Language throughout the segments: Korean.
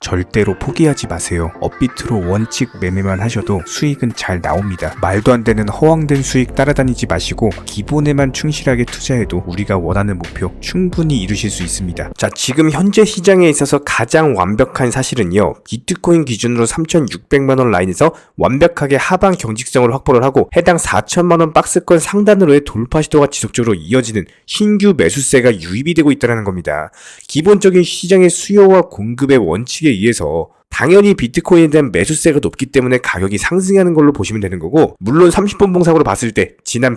절대로 포기하지 마세요. 업비트로 원칙 매매만 하셔도 수익은 잘 나옵니다. 말도 안 되는 허황된 수익 따라다니지 마시고 기본에만 충실하게 투자해도 우리가 원하는 목표 충분히 이루실 수 있습니다. 자, 지금 현재 시장에 있어서 가장 완벽한 사실은요, 비트코인 기준으로 3,600만원 라인에서 완벽하게 하방 경직성을 확보를 하고 해당 4천만원 박스권 상단으로의 돌파 시도가 지속적으로 이어지는 신규 매수세가 유입이 되고 있다는 겁니다. 기본적인 시장의 수요와 공급의 원칙에 의해서 당연히 비트코인에 대한 매수세가 높기 때문에 가격이 상승하는 걸로 보시면 되는 거고, 물론 30분 봉상으로 봤을 때 지난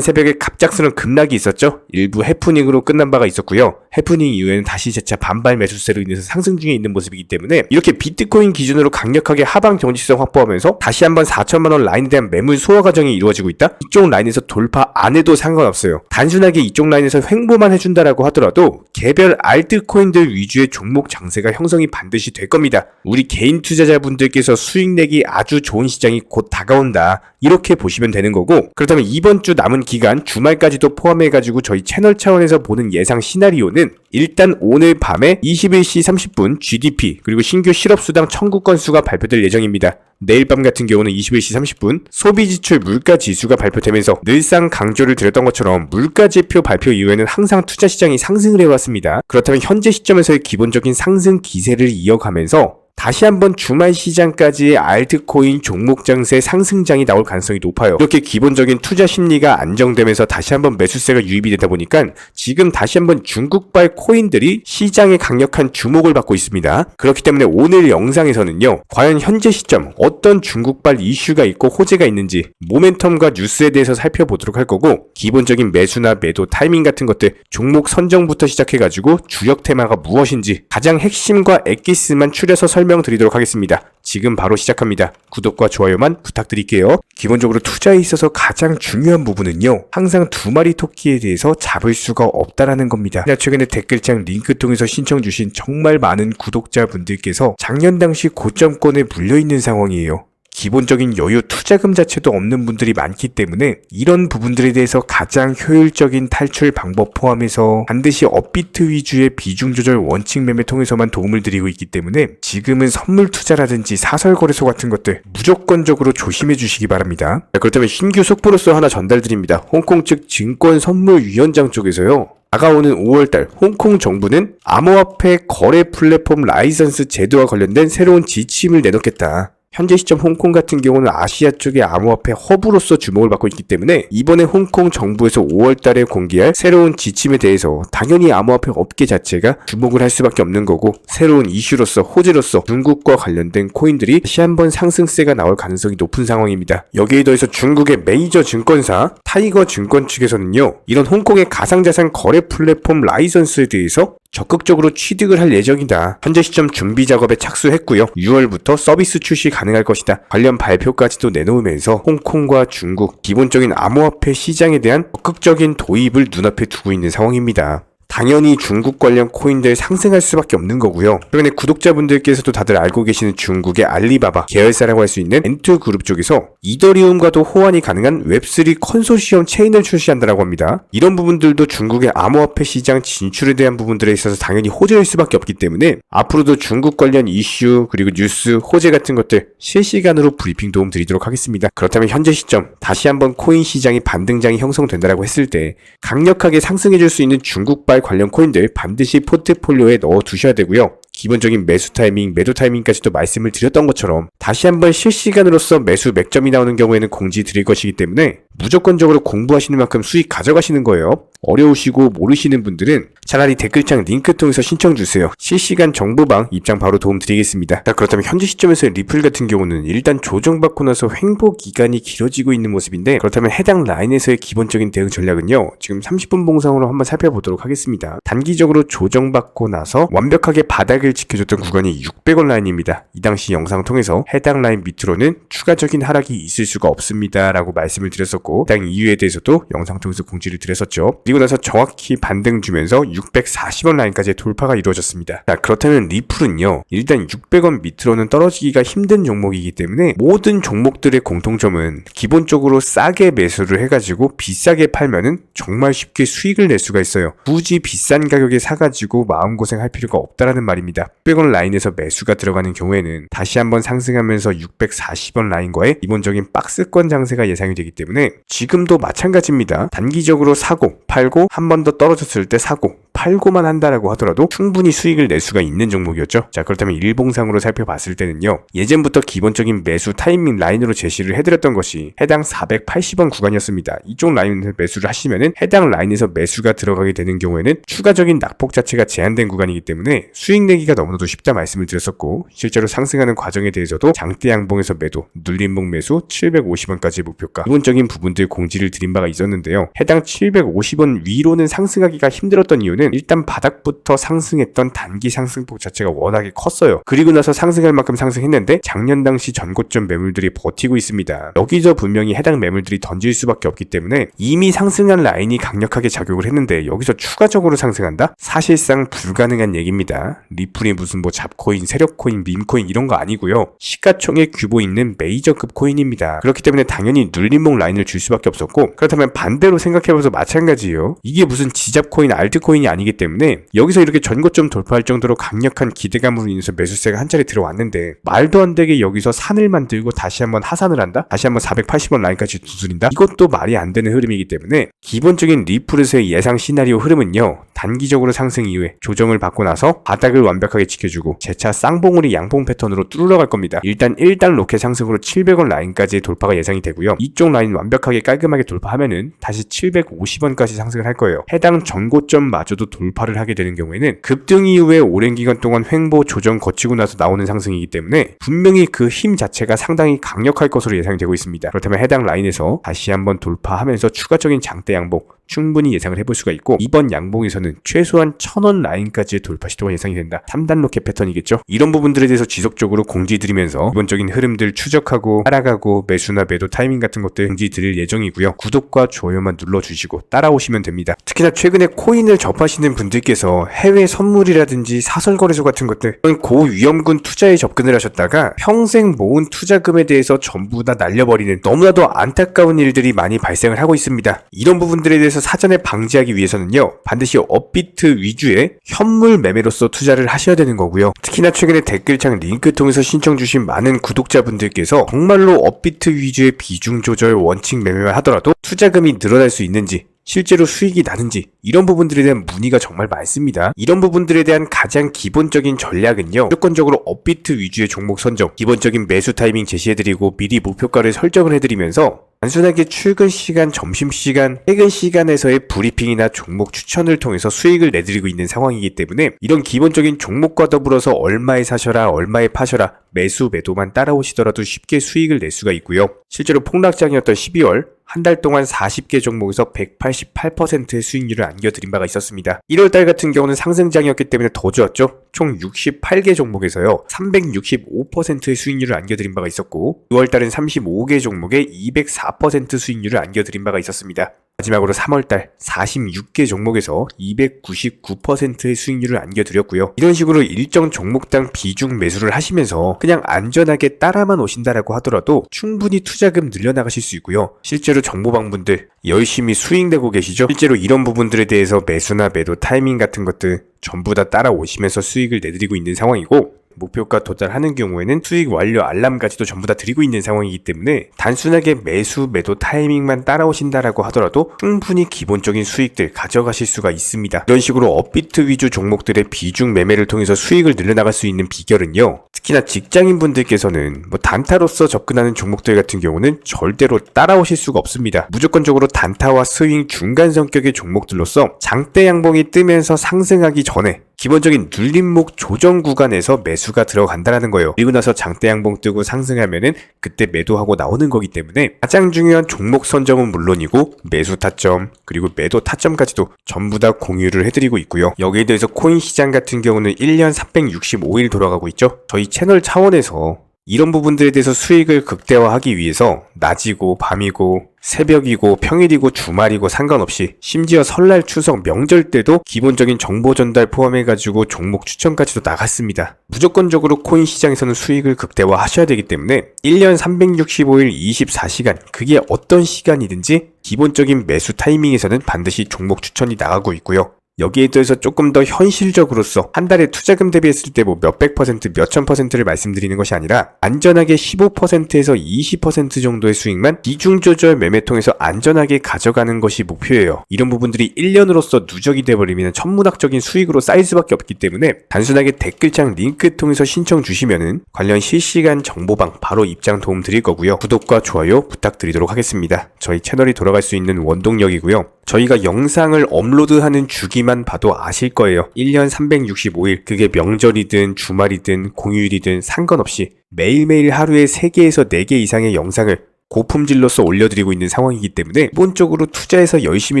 새벽에 갑작스러운 급락이 있었죠. 일부 해프닝으로 끝난 바가 있었고요. 해프닝 이후에는 다시 재차 반발 매수세로 인해서 상승 중에 있는 모습이기 때문에 이렇게 비트코인 기준으로 강력하게 하방 경직성 확보하면서 다시 한번 4천만원 라인에 대한 매물 소화 과정이 이루어지고 있다? 이쪽 라인에서 돌파 안 해도 상관없어요. 단순하게 이쪽 라인에서 횡보만 해준다라고 하더라도 개별 알트코인들 위주의 종목 장세가 형성이 반드시 될 겁니다. 우리 개인 투자자분들께서 수익 내기 아주 좋은 시장이 곧 다가온다, 이렇게 보시면 되는 거고, 그렇다면 이번 주 남은 기간 주말까지도 포함해가지고 저희 채널 차원에서 보는 예상 시나리오는 일단 오늘 밤에 21시 30분 GDP 그리고 신규 실업수당 청구 건수가 발표될 예정입니다. 내일 밤 같은 경우는 21시 30분 소비지출 물가지수가 발표되면서 늘상 강조를 드렸던 것처럼 물가지표 발표 이후에는 항상 투자시장이 상승을 해왔습니다. 그렇다면 현재 시점에서의 기본적인 상승 기세를 이어가면서 다시 한번 주말 시장까지의 알트코인 종목 장세 상승장이 나올 가능성이 높아요. 이렇게 기본적인 투자 심리가 안정되면서 다시 한번 매수세가 유입이 되다 보니까 지금 다시 한번 중국발 코인들이 시장에 강력한 주목을 받고 있습니다. 그렇기 때문에 오늘 영상에서는요, 과연 현재 시점 어떤 중국발 이슈가 있고 호재가 있는지 모멘텀과 뉴스에 대해서 살펴보도록 할 거고, 기본적인 매수나 매도 타이밍 같은 것들, 종목 선정부터 시작해가지고 주력 테마가 무엇인지 가장 핵심과 엑기스만 추려서 설명드리도록 하겠습니다. 지금 바로 시작합니다. 구독과 좋아요만 부탁드릴게요. 기본적으로 투자에 있어서 가장 중요한 부분은요, 항상 두 마리 토끼에 대해서 잡을 수가 없다라는 겁니다. 최근에 댓글창 링크 통해서 신청 주신 정말 많은 구독자분들께서 작년 당시 고점권에 물려있는 상황이에요. 기본적인 여유 투자금 자체도 없는 분들이 많기 때문에 이런 부분들에 대해서 가장 효율적인 탈출 방법 포함해서 반드시 업비트 위주의 비중 조절 원칙 매매 통해서만 도움을 드리고 있기 때문에 지금은 선물 투자라든지 사설 거래소 같은 것들 무조건적으로 조심해 주시기 바랍니다. 그렇다면 신규 속보로서 하나 전달드립니다. 홍콩 측 증권선물위원장 쪽에서요, 다가오는 5월달 홍콩 정부는 암호화폐 거래 플랫폼 라이선스 제도와 관련된 새로운 지침을 내놓겠다. 현재 시점 홍콩 같은 경우는 아시아 쪽의 암호화폐 허브로서 주목을 받고 있기 때문에 이번에 홍콩 정부에서 5월달에 공개할 새로운 지침에 대해서 당연히 암호화폐 업계 자체가 주목을 할 수밖에 없는 거고, 새로운 이슈로서 호재로서 중국과 관련된 코인들이 다시 한번 상승세가 나올 가능성이 높은 상황입니다. 여기에 더해서 중국의 메이저 증권사 타이거 증권 측에서는요, 이런 홍콩의 가상자산 거래 플랫폼 라이선스에 대해서 적극적으로 취득을 할 예정이다. 현재 시점 준비 작업에 착수했고요. 6월부터 서비스 출시 가능할 것이다. 관련 발표까지도 내놓으면서 홍콩과 중국 기본적인 암호화폐 시장에 대한 적극적인 도입을 눈앞에 두고 있는 상황입니다. 당연히 중국 관련 코인들 상승할 수밖에 없는 거고요. 최근에 구독자분들께서도 다들 알고 계시는 중국의 알리바바 계열사라고 할 수 있는 엔투그룹 쪽에서 이더리움과도 호환이 가능한 웹3 컨소시엄 체인을 출시한다라고 합니다. 이런 부분들도 중국의 암호화폐 시장 진출에 대한 부분들에 있어서 당연히 호재일 수밖에 없기 때문에 앞으로도 중국 관련 이슈 그리고 뉴스, 호재 같은 것들 실시간으로 브리핑 도움 드리도록 하겠습니다. 그렇다면 현재 시점 다시 한번 코인 시장이 반등장이 형성된다라고 했을 때 강력하게 상승해줄 수 있는 중국발 관련 코인들 반드시 포트폴리오에 넣어 두셔야 되고요. 기본적인 매수 타이밍, 매도 타이밍까지도 말씀을 드렸던 것처럼 다시 한번 실시간으로서 매수 맥점이 나오는 경우에는 공지 드릴 것이기 때문에 무조건적으로 공부하시는 만큼 수익 가져가시는 거예요. 어려우시고 모르시는 분들은 차라리 댓글창 링크 통해서 신청 주세요. 실시간 정보방 입장 바로 도움 드리겠습니다. 자, 그렇다면 현재 시점에서 리플 같은 경우는 일단 조정받고 나서 횡보 기간이 길어지고 있는 모습인데, 그렇다면 해당 라인에서의 기본적인 대응 전략은요, 지금 30분 봉상으로 한번 살펴보도록 하겠습니다. 단기적으로 조정받고 나서 완벽하게 바닥을 지켜줬던 구간이 600원 라인입니다. 이 당시 영상 통해서 해당 라인 밑으로는 추가적인 하락이 있을 수가 없습니다 라고 말씀을 드렸었고, 있었고 해당 이유에 대해서도 영상 통해서 공지를 드렸었죠. 그리고 나서 정확히 반등 주면서 640원 라인까지 돌파가 이루어졌습니다. 자, 그렇다면 리플은요, 일단 600원 밑으로는 떨어지기가 힘든 종목이기 때문에 모든 종목들의 공통점은 기본적으로 싸게 매수를 해가지고 비싸게 팔면은 정말 쉽게 수익을 낼 수가 있어요. 굳이 비싼 가격에 사가지고 마음고생할 필요가 없다라는 말입니다. 600원 라인에서 매수가 들어가는 경우에는 다시 한번 상승하면서 640원 라인과의 기본적인 박스권 장세가 예상이 되기 때문에 지금도 마찬가지입니다. 단기적으로 사고 팔고 한 번 더 떨어졌을 때 사고 팔고만 한다라고 하더라도 충분히 수익을 낼 수가 있는 종목이었죠. 자, 그렇다면 일봉상으로 살펴봤을 때는요, 예전부터 기본적인 매수 타이밍 라인으로 제시를 해드렸던 것이 해당 480원 구간이었습니다. 이쪽 라인에서 매수를 하시면은 해당 라인에서 매수가 들어가게 되는 경우에는 추가적인 낙폭 자체가 제한된 구간이기 때문에 수익 내기가 너무나도 쉽다 말씀을 드렸었고, 실제로 상승하는 과정에 대해서도 장대 양봉에서 매도, 눌림목 매수 750원까지의 목표가, 기본적인 부분들 공지를 드린 바가 있었는데요. 해당 750원 위로는 상승하기가 힘들었던 이유는 일단 바닥부터 상승했던 단기 상승폭 자체가 워낙에 컸어요. 그리고 나서 상승할 만큼 상승했는데 작년 당시 전고점 매물들이 버티고 있습니다. 여기서 분명히 해당 매물들이 던질 수밖에 없기 때문에 이미 상승한 라인이 강력하게 작용을 했는데 여기서 추가적으로 상승한다? 사실상 불가능한 얘기입니다. 리플이 무슨 뭐 잡코인, 세력코인, 밈코인 이런 거 아니고요. 시가총액 규모 있는 메이저급 코인입니다. 그렇기 때문에 당연히 눌림목 라인을 줄 수밖에 없었고, 그렇다면 반대로 생각해봐도 마찬가지예요. 이게 무슨 지잡코인, 알트코인이 아니기 때문에 여기서 이렇게 전고점 돌파할 정도로 강력한 기대감으로 인해서 매수세가 한 차례 들어왔는데 말도 안 되게 여기서 산을 만들고 다시 한번 하산을 한다? 다시 한번 480원 라인까지 두드린다? 이것도 말이 안 되는 흐름이기 때문에 기본적인 리플에서의 예상 시나리오 흐름은요, 단기적으로 상승 이후에 조정을 받고 나서 바닥을 완벽하게 지켜주고 재차 쌍봉우리 양봉 패턴으로 뚫으러 갈 겁니다. 일단 1단 로켓 상승으로 700원 라인까지의 돌파가 예상이 되고요. 이쪽 라인 완벽하게 깔끔하게 돌파하면은 다시 750원까지 상승을 할 거예요. 해당 전고점마저도 돌파를 하게 되는 경우에는 급등 이후에 오랜 기간 동안 횡보 조정 거치고 나서 나오는 상승이기 때문에 분명히 그 힘 자체가 상당히 강력할 것으로 예상이 되고 있습니다. 그렇다면 해당 라인에서 다시 한번 돌파하면서 추가적인 장대 양봉 충분히 예상을 해볼 수가 있고, 이번 양봉에서는 최소한 1000원 라인까지의 돌파 시도가 예상이 된다. 3단 로켓 패턴이겠죠. 이런 부분들에 대해서 지속적으로 공지드리면서 기본적인 흐름들 추적하고 따라가고 매수나 매도 타이밍 같은 것들 공지드릴 예정이고요. 구독과 좋아요만 눌러주시고 따라오시면 됩니다. 특히나 최근에 코인을 접하시는 분들께서 해외 선물이라든지 사설거래소 같은 것들, 고위험군 투자에 접근을 하셨다가 평생 모은 투자금에 대해서 전부 다 날려버리는 너무나도 안타까운 일들이 많이 발생을 하고 있습니다. 이런 부분들에 대해서 사전에 방지하기 위해서는요, 반드시 업비트 위주의 현물 매매로서 투자를 하셔야 되는 거고요. 특히나 최근에 댓글창 링크 통해서 신청 주신 많은 구독자분들께서 정말로 업비트 위주의 비중 조절 원칙 매매만 하더라도 투자금이 늘어날 수 있는지, 실제로 수익이 나는지, 이런 부분들에 대한 문의가 정말 많습니다. 이런 부분들에 대한 가장 기본적인 전략은요, 무조건적으로 업비트 위주의 종목 선정, 기본적인 매수 타이밍 제시해드리고 미리 목표가를 설정을 해드리면서 단순하게 출근 시간, 점심 시간, 퇴근 시간에서의 브리핑이나 종목 추천을 통해서 수익을 내드리고 있는 상황이기 때문에 이런 기본적인 종목과 더불어서 얼마에 사셔라, 얼마에 파셔라, 매수 매도만 따라오시더라도 쉽게 수익을 낼 수가 있고요. 실제로 폭락장이었던 12월 한 달 동안 40개 종목에서 188%의 수익률을 안겨드린 바가 있었습니다. 1월달 같은 경우는 상승장이었기 때문에 더 좋았죠. 총 68개 종목에서요 365%의 수익률을 안겨드린 바가 있었고, 6월달은 35개 종목에 204% 수익률을 안겨드린 바가 있었습니다. 마지막으로 3월달 46개 종목에서 299%의 수익률을 안겨드렸고요. 이런 식으로 일정 종목당 비중 매수를 하시면서 그냥 안전하게 따라만 오신다라고 하더라도 충분히 투자금 늘려나가실 수 있고요. 실제로 정보방분들 열심히 수익 내고 계시죠? 실제로 이런 부분들에 대해서 매수나 매도 타이밍 같은 것들 전부 다 따라오시면서 수익을 내드리고 있는 상황이고, 목표가 도달하는 경우에는 수익 완료 알람까지도 전부 다 드리고 있는 상황이기 때문에 단순하게 매수 매도 타이밍만 따라오신다라고 하더라도 충분히 기본적인 수익들 가져가실 수가 있습니다. 이런 식으로 업비트 위주 종목들의 비중 매매를 통해서 수익을 늘려나갈 수 있는 비결은요, 특히나 직장인 분들께서는 단타로서 접근하는 종목들 같은 경우는 절대로 따라오실 수가 없습니다. 무조건적으로 단타와 스윙 중간 성격의 종목들로서 장대 양봉이 뜨면서 상승하기 전에 기본적인 눌림목 조정 구간에서 매수가 들어간다라는 거예요. 그리고 나서 장대 양봉 뜨고 상승하면은 그때 매도하고 나오는 거기 때문에 가장 중요한 종목 선정은 물론이고 매수 타점 그리고 매도 타점까지도 전부 다 공유를 해드리고 있고요. 여기에 대해서 코인 시장 같은 경우는 1년 365일 돌아가고 있죠. 저희 채널 차원에서 이런 부분들에 대해서 수익을 극대화하기 위해서 낮이고 밤이고 새벽이고 평일이고 주말이고 상관없이 심지어 설날 추석 명절 때도 기본적인 정보 전달 포함해가지고 종목 추천까지도 나갔습니다. 무조건적으로 코인 시장에서는 수익을 극대화 하셔야 되기 때문에 1년 365일 24시간 그게 어떤 시간이든지 기본적인 매수 타이밍에서는 반드시 종목 추천이 나가고 있고요. 여기에 대해서 조금 더 현실적으로서 한 달에 투자금 대비했을 때 뭐 몇백 퍼센트, 몇천 퍼센트를 말씀드리는 것이 아니라 안전하게 15%에서 20% 정도의 수익만 비중조절 매매통해서 안전하게 가져가는 것이 목표예요. 이런 부분들이 1년으로서 누적이 돼버리면 천문학적인 수익으로 쌓일 수밖에 없기 때문에 단순하게 댓글창 링크 통해서 신청 주시면은 관련 실시간 정보방 바로 입장 도움 드릴 거고요. 구독과 좋아요 부탁드리도록 하겠습니다. 저희 채널이 돌아갈 수 있는 원동력이고요. 저희가 영상을 업로드하는 주기만 봐도 아실 거예요. 1년 365일 그게 명절이든 주말이든 공휴일이든 상관없이 매일매일 하루에 3개에서 4개 이상의 영상을 고품질로서 올려드리고 있는 상황이기 때문에 기본적으로 투자해서 열심히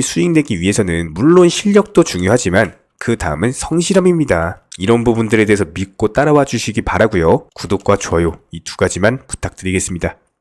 수익 내기 위해서는 물론 실력도 중요하지만 그 다음은 성실함입니다. 이런 부분들에 대해서 믿고 따라와 주시기 바라고요. 구독과 좋아요 이 2가지만 부탁드리겠습니다.